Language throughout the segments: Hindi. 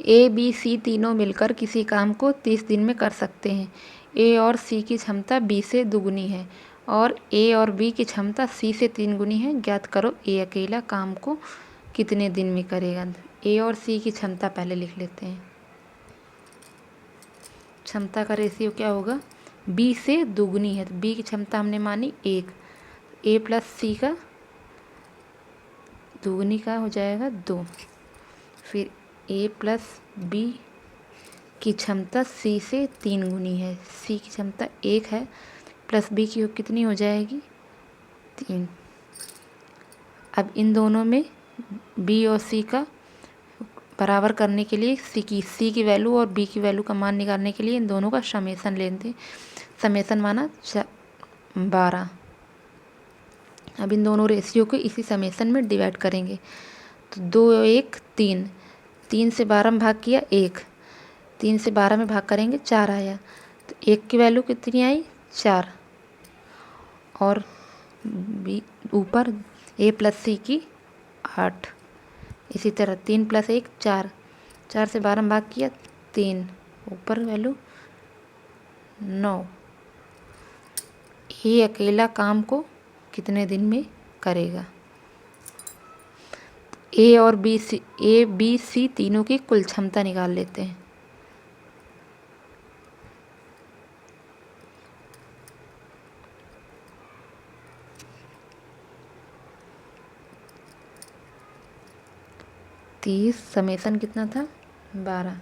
ए बी सी तीनों मिलकर किसी काम को 30 दिन में कर सकते हैं। ए और सी की क्षमता बी से दुगुनी है और ए और बी की क्षमता सी से 3 गुनी है। ज्ञात करो ए अकेला काम को कितने दिन में करेगा। ए और सी की क्षमता पहले लिख लेते हैं। क्षमता का रेशियो क्या होगा, बी से दुगुनी है तो बी की क्षमता हमने मानी 1, ए प्लस सी का दुगुनी का हो जाएगा 2। फिर ए प्लस बी की क्षमता सी से 3 गुनी है, सी की क्षमता 1 है प्लस बी की कितनी हो जाएगी 3। अब इन दोनों में बी और सी का बराबर करने के लिए सी की वैल्यू और बी की वैल्यू का मान निकालने के लिए इन दोनों का समेसन लेते हैं। समेसन माना 12। अब इन दोनों रेशियो को इसी समेसन में डिवाइड करेंगे तो 2 1 3, 3 से 12 में भाग किया 1, 3 से 12 में भाग करेंगे 4 आया तो 1 की वैल्यू कितनी आई 4 और बी ऊपर ए प्लस सी की 8। इसी तरह 3 + 1 4, 4 से 12 में भाग किया 3, ऊपर वैल्यू 9। ये अकेला काम को कितने दिन में करेगा। ए बी सी तीनों की कुल क्षमता निकाल लेते हैं। समेसन कितना था 12,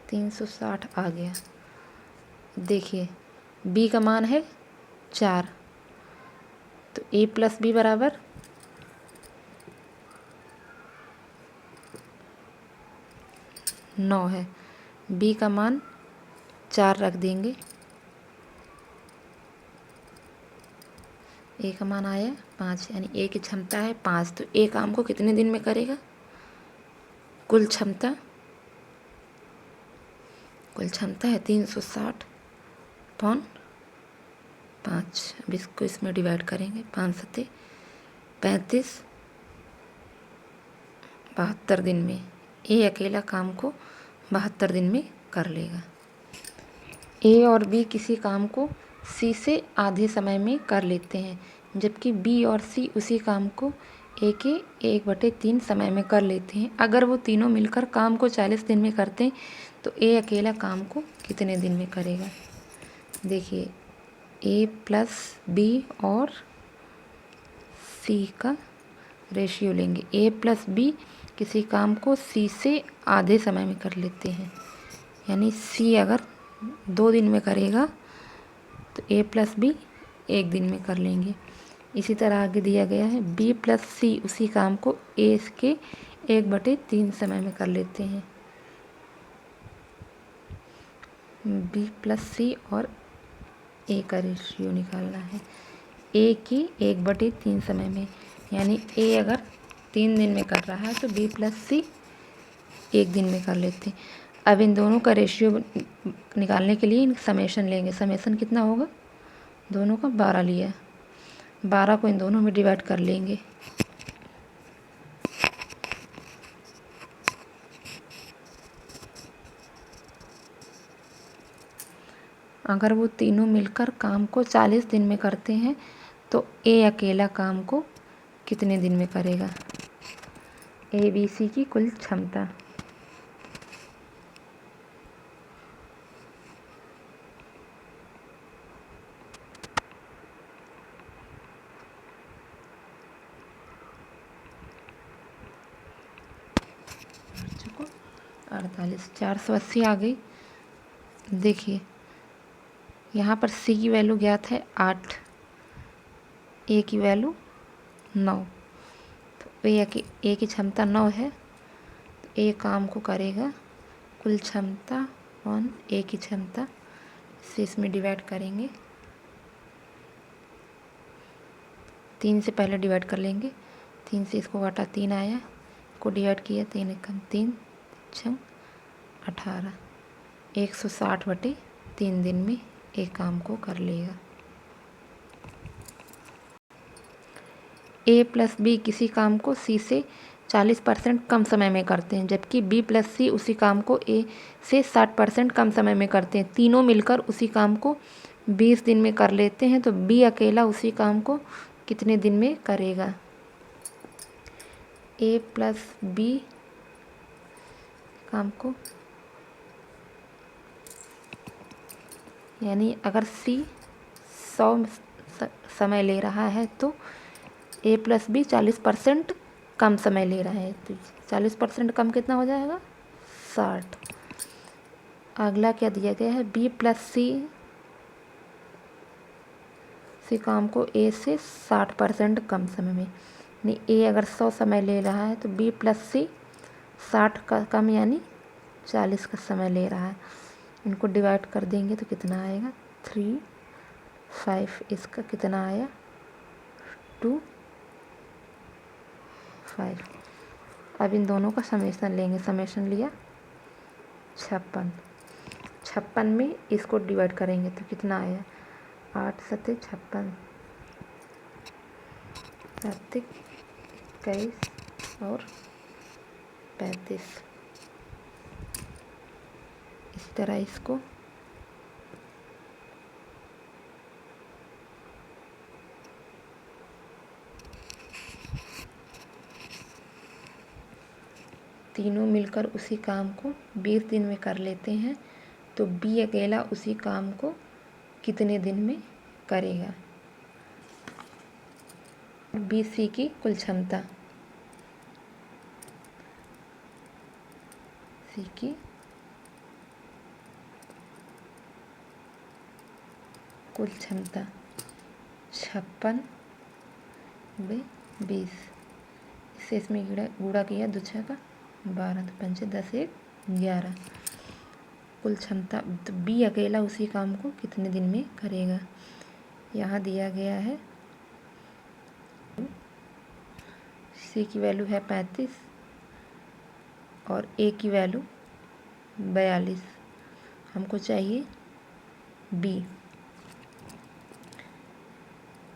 360 आ गया। देखिए बी का मान है 4 तो ए प्लस बी बराबर 9 है। बी का मान 4 रख देंगे, ए का मान आया 5 यानी ए की क्षमता है 5 तो ए काम को कितने दिन में करेगा। कुल क्षमता है 360/5। अब इसको इसमें डिवाइड करेंगे 5 सत्ते 35, 72 दिन में ए अकेला काम को 72 दिन में कर लेगा। ए और बी किसी काम को सी से आधे समय में कर लेते हैं जबकि बी और सी उसी काम को ए के 1/3 समय में कर लेते हैं। अगर वो तीनों मिलकर काम को 40 दिन में करते हैं तो ए अकेला काम को कितने दिन में करेगा। देखिए ए प्लस बी और सी का रेशियो लेंगे। ए प्लस बी किसी काम को सी से आधे समय में कर लेते हैं यानी सी अगर 2 दिन में करेगा तो ए प्लस बी 1 दिन में कर लेंगे। इसी तरह आगे दिया गया है बी प्लस सी उसी काम को ए के 1/3 समय में कर लेते हैं। बी प्लस सी और ए का रेशियो निकालना है ए की 1/3 समय में यानी ए अगर 3 दिन में कर रहा है तो बी प्लस सी 1 दिन में कर लेते हैं। अब इन दोनों का रेशियो निकालने के लिए समेशन लेंगे। समेशन कितना होगा, दोनों का 12 लिया, 12 को इन दोनों में डिवाइड कर लेंगे। अगर वो तीनों मिलकर काम को 40 दिन में करते हैं तो ए अकेला काम को कितने दिन में करेगा। ए बी सी की कुल क्षमता को 48, 480 आ गई। देखिए यहाँ पर सी की वैल्यू ज्ञात है 8, ए की वैल्यू 9 तो ए की क्षमता 9 है तो ए काम को करेगा कुल क्षमता 1 ए की क्षमता से इसमें डिवाइड करेंगे। 3 से पहले डिवाइड कर लेंगे, 3 से इसको काटा 3 आया, को डिवाइड किया 3 एकम 3 6 18, 160/3 दिन में एक काम को कर लेगा। ए प्लस बी किसी काम को सी से 40% कम समय में करते हैं, जबकि बी प्लस सी उसी काम को ए से 60% कम समय में करते हैं। तीनों मिलकर उसी काम को 20 दिन में कर लेते हैं, तो बी अकेला उसी काम को कितने दिन में करेगा? ए प्लस बी काम को, यानी अगर सी 100 समय ले रहा है तो ए प्लस बी 40% कम समय ले रहा है, तो 40% कम कितना हो जाएगा? 60। अगला क्या दिया गया है? बी प्लस सी काम को ए से 60% कम समय में, यानी ए अगर 100 समय ले रहा है तो बी प्लस सी 60 का कम यानी 40 का समय ले रहा है। इनको डिवाइड कर देंगे तो कितना आएगा? 3, 5, इसका कितना आया? 2, 5। अब इन दोनों का समेशन लेंगे। समेशन लिया 56। 56 में इसको डिवाइड करेंगे तो कितना आया? 8 सत्ते 56, 7 21 और 35। इस तरह इसको तीनों मिलकर उसी काम को 20 दिन में कर लेते हैं, तो बी अकेला उसी काम को कितने दिन में करेगा? बी सी की कुल क्षमता, सी की कुल क्षमता 56 × 20, इससे इसमें गुणा किया 2 6 का 12, 5 10 1 11 कुल क्षमता। तो बी अकेला उसी काम को कितने दिन में करेगा? यहाँ दिया गया है सी की वैल्यू है 35 और ए की वैल्यू 42। हमको चाहिए B.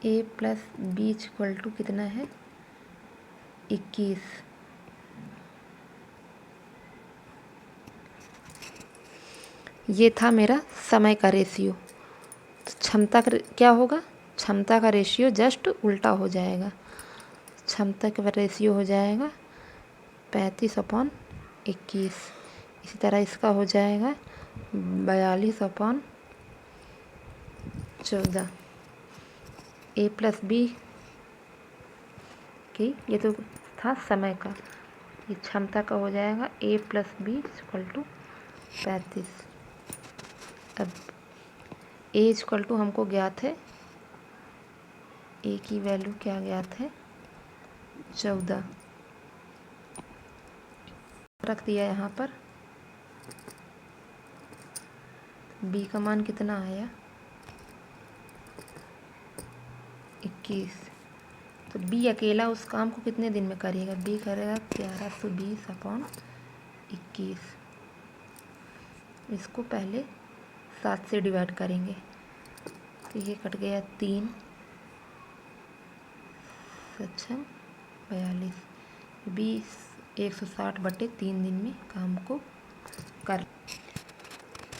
A plus B equal to कितना है? 21। ये था मेरा समय का रेशियो। तो क्षमता का क्या होगा? क्षमता का रेशियो जस्ट उल्टा हो जाएगा। क्षमता का रेशियो हो जाएगा 35/21। इसी तरह इसका हो जाएगा 42/14। ए प्लस बी की, ये तो था समय का, ये क्षमता का हो जाएगा ए प्लस बी इक्वल टू 35। अब ए इक्वल टू हमको ज्ञात है, ए की वैल्यू क्या ज्ञात है? 14 रख दिया यहाँ पर। बी का मान कितना आया? 21। तो बी अकेला उस काम को कितने दिन में करेगा? बी करेगा 1120/21। इसको पहले 7 से डिवाइड करेंगे तो ये कट गया 3 7 42। बी 160/3 दिन में काम को कर।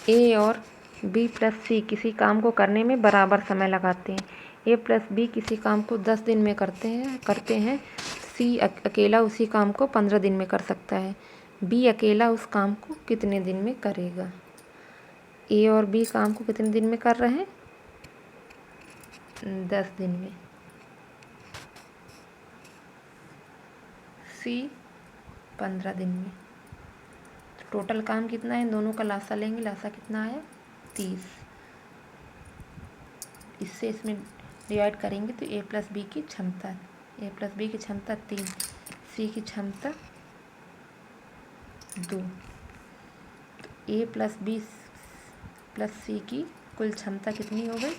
ए और बी प्लस सी किसी काम को करने में बराबर समय लगाते हैं। ए प्लस बी किसी काम को 10 दिन में करते हैं। सी अकेला उसी काम को 15 दिन में कर सकता है। बी अकेला उस काम को कितने दिन में करेगा? ए और बी काम को कितने दिन में कर रहे हैं? 10 दिन में। सी 15 दिन में। टोटल काम कितना है? इन दोनों का लासा लेंगे, लासा कितना आया? 30। इससे इसमें डिवाइड करेंगे तो ए प्लस बी की क्षमता, ए प्लस बी की क्षमता 3, सी की क्षमता 2। तो ए प्लस बी प्लस सी की कुल क्षमता कितनी हो गई?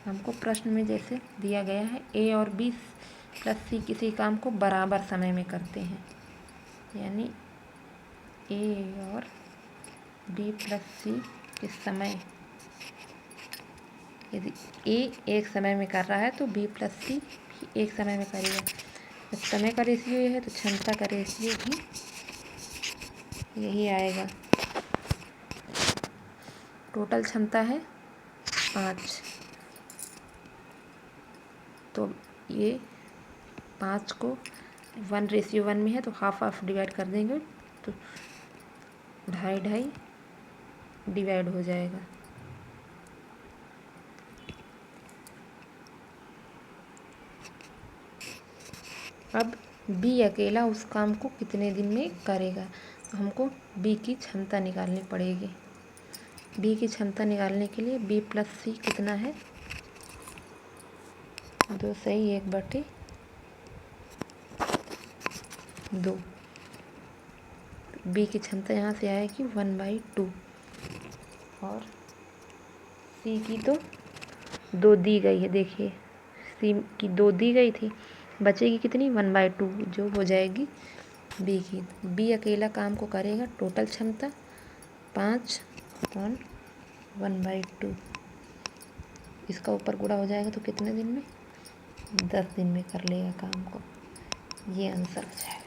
हमको प्रश्न में जैसे दिया गया है, ए और बी प्लस सी किसी काम को बराबर समय में करते हैं, यानी ए और बी प्लस सी किस समय, यदि ए एक समय में कर रहा है तो बी प्लस सी भी एक समय में करेगा। जब समय का रेशियो ये है तो क्षमता का रेशियो भी यही आएगा। टोटल क्षमता है 5, तो ये 5 को 1:1 में है तो हाफ हाफ डिवाइड कर देंगे तो 2.5 डिवाइड हो जाएगा। अब बी अकेला उस काम को कितने दिन में करेगा, तो हमको बी की क्षमता निकालनी पड़ेगी। बी की क्षमता निकालने के लिए बी प्लस सी कितना है, 2 सही 1/2। बी की क्षमता यहाँ से आएगी 1/2 और सी की तो 2 दी गई है। देखिए सी की 2 दी गई थी, बचेगी कितनी 1/2 जो हो जाएगी बी की। बी अकेला काम को करेगा, टोटल क्षमता 5 और 1/2, इसका ऊपर गुणा हो जाएगा तो कितने दिन में, 10 दिन में कर लेगा काम को। ये आंसर है।